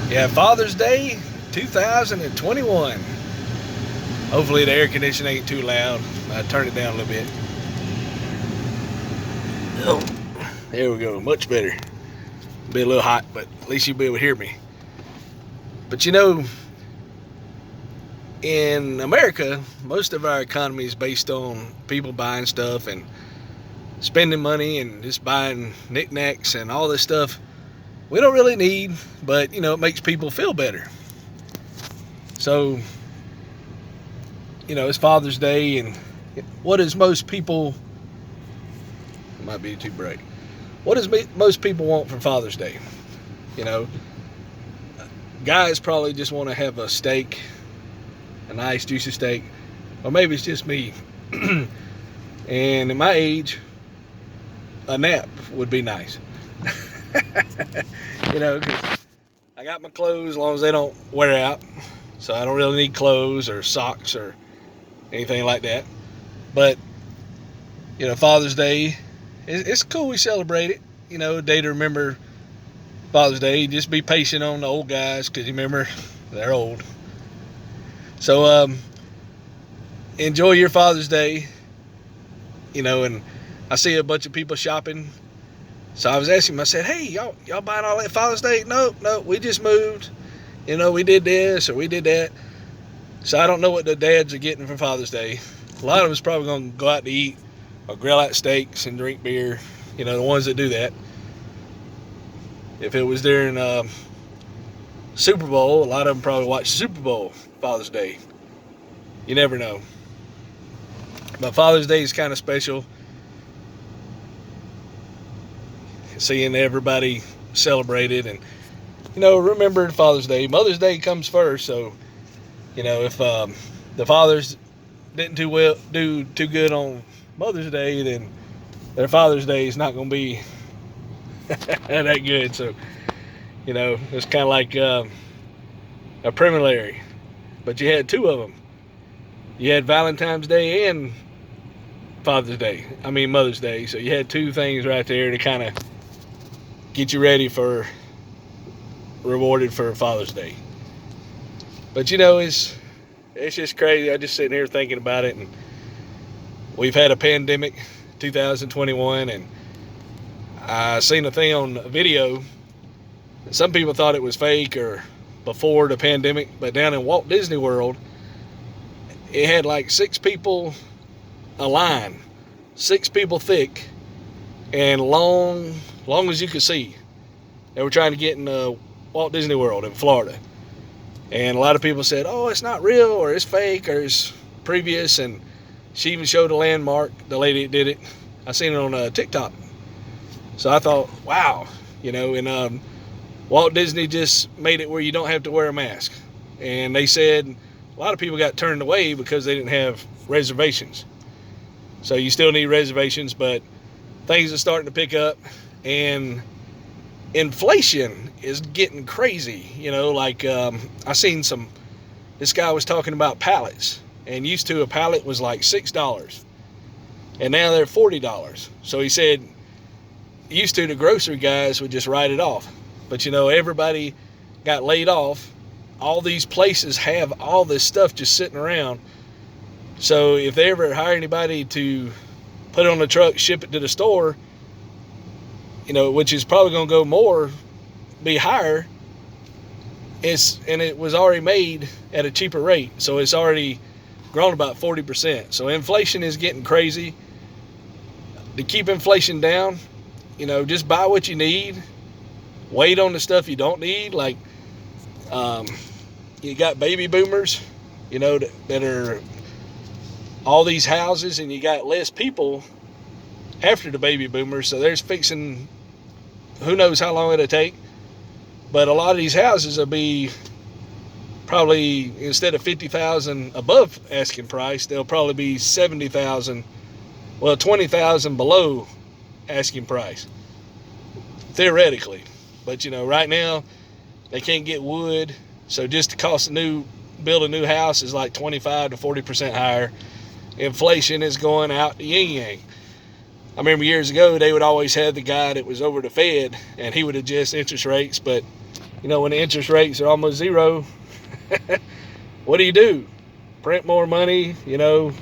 Yeah, Father's Day 2021. Hopefully the air conditioning ain't too loud. I turn it down a little bit. Oh, there we go. Much better. Be a little hot, but at least you'll be able to hear me. But in America, most of our economy is based on people buying stuff and spending money and just buying knickknacks and all this stuff we don't really need, but it makes people feel better. So, it's Father's Day, and what does most people, it might be too bright, what does most people want for Father's Day? You know, Guys probably just want to have a steak, a nice juicy steak, or maybe it's just me. And in my age, a nap would be nice. 'Cause I got my clothes as long as they don't wear out, so I don't really need clothes or socks or anything like that. But Father's Day, it's cool. We celebrate it. A day to remember Father's Day. Just be patient on the old guys, because you remember they're old. So enjoy your Father's Day. And I see a bunch of people shopping. So I was asking them, I said, hey, y'all buying all that Father's Day? No, we just moved. We did this or we did that. So I don't know what the dads are getting for Father's Day. A lot of them is probably going to go out to eat or grill out steaks and drink beer. The ones that do that. If it was during Super Bowl, a lot of them probably watch Super Bowl Father's Day. You never know. But Father's Day is kind of special. Seeing everybody celebrate it, and remember Father's Day. Mother's Day comes first, so if the fathers didn't do too good on Mother's Day, then their Father's Day is not going to be that good. So it's kind of like a preliminary, but you had two of them. You had Valentine's Day and Mother's Day. So you had two things right there to kind of get you ready for rewarded for Father's Day. But it's just crazy. I just sitting here thinking about it, and we've had a pandemic, 2021, and I seen a thing on a video. Some people thought it was fake or before the pandemic, but down in Walt Disney World, it had like 6 people a line, 6 people thick, and long as you could see. They were trying to get in Walt Disney World in Florida. And a lot of people said, oh, it's not real, or it's fake, or it's previous. And she even showed a landmark, the lady that did it. I seen it on TikTok. So I thought, wow, and Walt Disney just made it where you don't have to wear a mask. And they said a lot of people got turned away because they didn't have reservations. So you still need reservations, but things are starting to pick up, and inflation is getting crazy. I seen this guy was talking about pallets, and used to a pallet was like $6, and now they're $40. So he said used to the grocery guys would just write it off, but everybody got laid off. All these places have all this stuff just sitting around. So if they ever hire anybody to put it on the truck, ship it to the store, which is probably going to be higher, and it was already made at a cheaper rate. So it's already grown about 40%. So inflation is getting crazy. To keep inflation down, just buy what you need. Wait on the stuff you don't need. Like, you got baby boomers, that are all these houses, and you got less people after the baby boomers. So there's fixing, who knows how long it'll take. But a lot of these houses will be probably, instead of $50,000 above asking price, they'll probably be $70,000, well, $20,000 below asking price, theoretically. But right now they can't get wood, so just the cost of build a new house is like 25 to 40% higher. Inflation is going out the yin yang. I remember years ago they would always have the guy that was over the Fed, and he would adjust interest rates, but when the interest rates are almost zero, what do? Print more money, you don't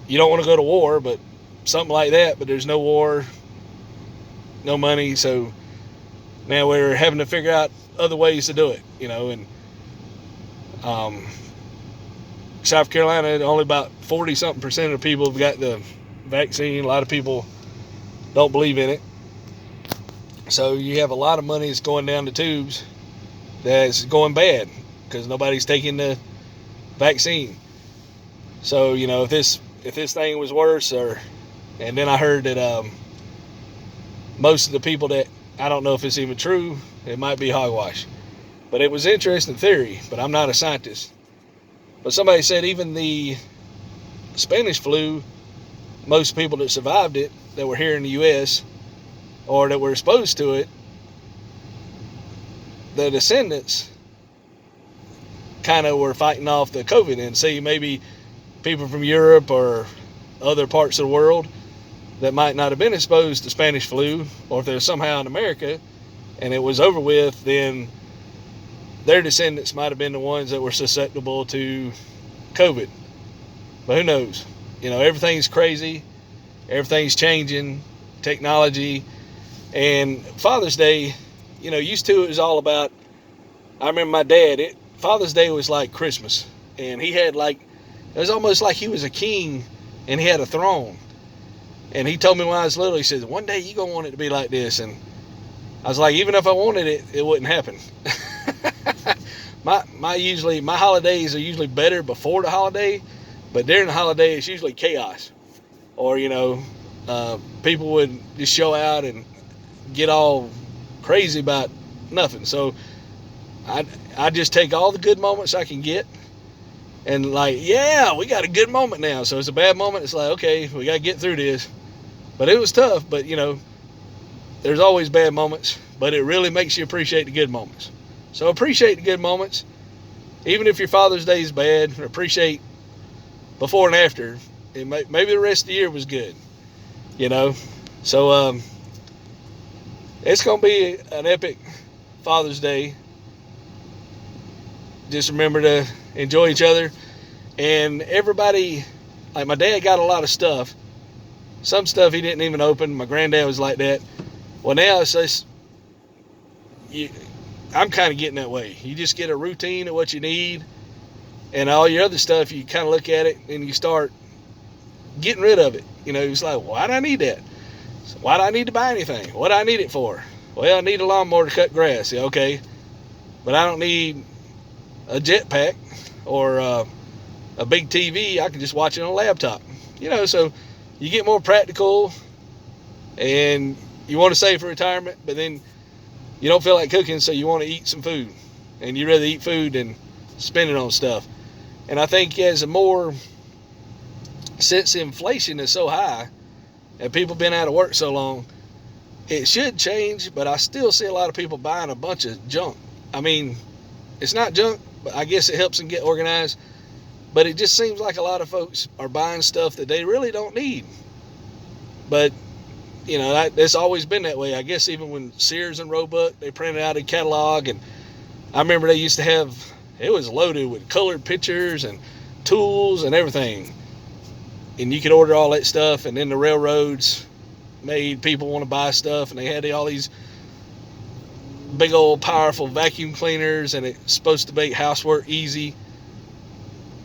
want to go to war, but something like that, but there's no war, no money, so now we're having to figure out other ways to do it, and South Carolina, only about 40-something% of people have got the vaccine. A lot of people don't believe in it. So you have a lot of money that's going down the tubes that's going bad because nobody's taking the vaccine. So, if this thing was worse, and then I heard that most of the people that, I don't know if it's even true, it might be hogwash. But it was interesting theory, but I'm not a scientist. But somebody said even the Spanish flu, most people that survived it, that were here in the U.S., or that were exposed to it, the descendants kind of were fighting off the COVID. And see, maybe people from Europe or other parts of the world that might not have been exposed to Spanish flu, or if they're somehow in America and it was over with, then their descendants might have been the ones that were susceptible to COVID. But who knows? Everything's crazy. Everything's changing. Technology. And Father's Day, used to it was all about, I remember my dad, Father's Day was like Christmas. And he had it was almost like he was a king and he had a throne. And he told me when I was little, he said, one day you're going to want it to be like this. And I was like, even if I wanted it, it wouldn't happen. My holidays are usually better before the holiday, but during the holiday it's usually chaos. Or, people would just show out and get all crazy about nothing. So I just take all the good moments I can get and yeah, we got a good moment now. So it's a bad moment, it's like, okay, we got to get through this. But it was tough, but there's always bad moments, but it really makes you appreciate the good moments. So appreciate the good moments. Even if your Father's Day is bad, appreciate before and after. And maybe the rest of the year was good, So it's going to be an epic Father's Day. Just remember to enjoy each other. And everybody, my dad got a lot of stuff. Some stuff he didn't even open. My granddad was like that. Well, now it's just, I'm kind of getting that way. You just get a routine of what you need, and all your other stuff, you kind of look at it and you start getting rid of it. It's like, why do I need that? Why do I need to buy anything? What do I need it for? Well, I need a lawnmower to cut grass. Yeah, okay. But I don't need a jetpack or a big TV. I can just watch it on a laptop. So you get more practical, and you want to save for retirement, but then you don't feel like cooking, so you want to eat some food. And you rather eat food than spend it on stuff. And I think since inflation is so high and people been out of work so long, it should change, but I still see a lot of people buying a bunch of junk. I mean, it's not junk, but I guess it helps them get organized. But it just seems like a lot of folks are buying stuff that they really don't need. But that's always been that way. I guess even when Sears and Roebuck, they printed out a catalog, and I remember they used to have, it was loaded with colored pictures and tools and everything. And you could order all that stuff, and then the railroads made people want to buy stuff, and they had all these big old powerful vacuum cleaners, and it's supposed to make housework easy.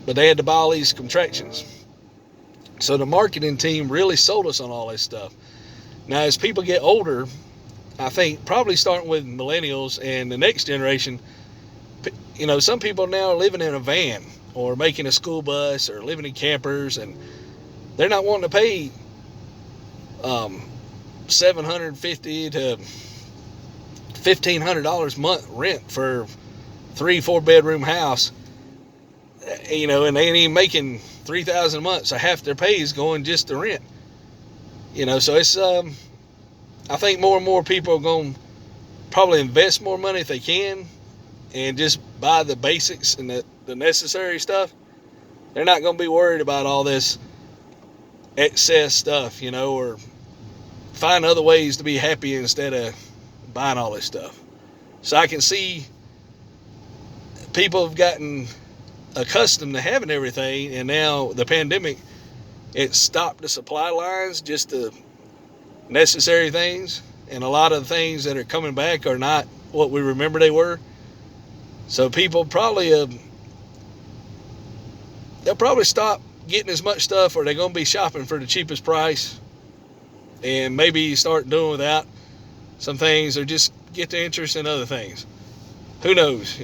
But they had to buy all these contractions. So the marketing team really sold us on all this stuff. Now, as people get older, I think probably starting with millennials and the next generation, some people now are living in a van or making a school bus or living in campers, and they're not wanting to pay $750 to $1,500 a month rent for 3-4 bedroom house. And they ain't even making $3,000 a month, so half their pay is going just to rent. So it's I think more and more people are going to probably invest more money if they can and just buy the basics and the necessary stuff. They're not going to be worried about all this excess stuff, or find other ways to be happy instead of buying all this stuff. So I can see people have gotten accustomed to having everything, and now the pandemic, it stopped the supply lines, just the necessary things, and a lot of the things that are coming back are not what we remember they were. So people probably they'll probably stop getting as much stuff, or they're going to be shopping for the cheapest price, and maybe start doing without some things, or just get the interest in other things. Who knows?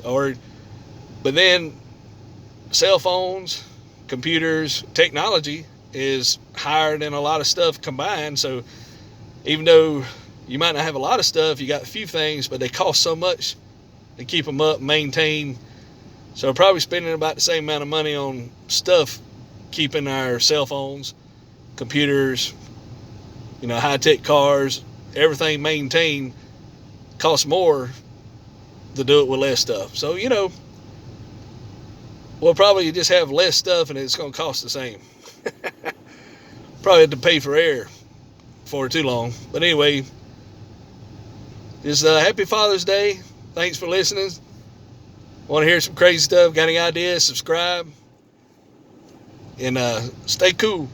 But then cell phones, computers, technology is higher than a lot of stuff combined. So even though you might not have a lot of stuff, you got a few things, but they cost so much to keep them up, maintain. So we're probably spending about the same amount of money on stuff, keeping our cell phones, computers, high-tech cars, everything maintained costs more to do it with less stuff. So, we'll probably just have less stuff and it's going to cost the same. Probably have to pay for air for too long. But anyway, just happy Father's Day. Thanks for listening. Want to hear some crazy stuff? Got any ideas? Subscribe. And stay cool.